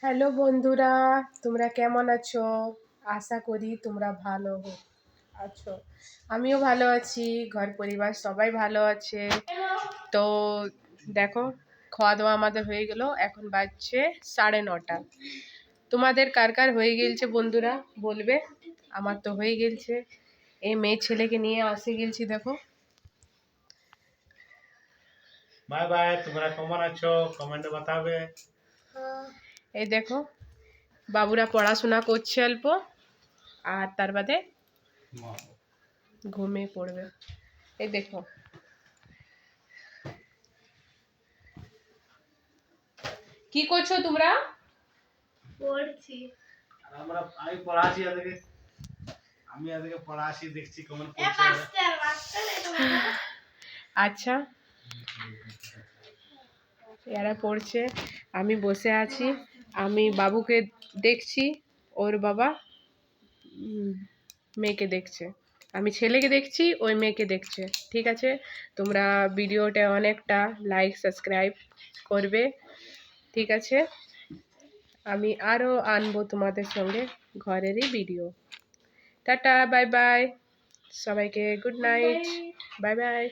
Hello বন্ধুরা, তোমরা কেমন আছো? আশা করি তোমরা ভালো আছো। আমিও ভালো আছি, ঘর পরিবার সবাই ভালো আছে। তো দেখো, খাওয়া দাওয়া আমাদের হয়ে গেল, এখন বাজছে 9:30। তোমাদের কার কার হয়ে গেছে বন্ধুরা বলবে। আমার তো হয়ে গেছে। এই মেয়ে ছেলেকে নিয়ে আসে গেছি, দেখো। বাই বাই, তোমরা কেমন আছো কমেন্টে বাতাবে। এই দেখো, বাবুরা পড়াশোনা করছে অল্প, আর তার বাদে ঘুমিয়ে পড়বে। এই দেখো, কি করছো তোমরা? পড়ছি। আমি পড়াছি এদেরকে, পড়াছি, দেখছি কেমন পড়ছে। আচ্ছা, এরা পড়ছে, আমি বসে আছি। আমি বাবুকে দেখছি, ওর বাবা মেয়েকে দেখছে। আমি ছেলেকে দেখছি, ওই মেয়েকে দেখছে। ঠিক আছে, তোমরা ভিডিওটা অনেকটা লাইক সাবস্ক্রাইব করবে। ঠিক আছে, আমি আরও আনবো তোমাদের সঙ্গে ঘরেরই ভিডিও। টাটা, বাই বাই, সবাইকে গুড নাইট, বাই বাই।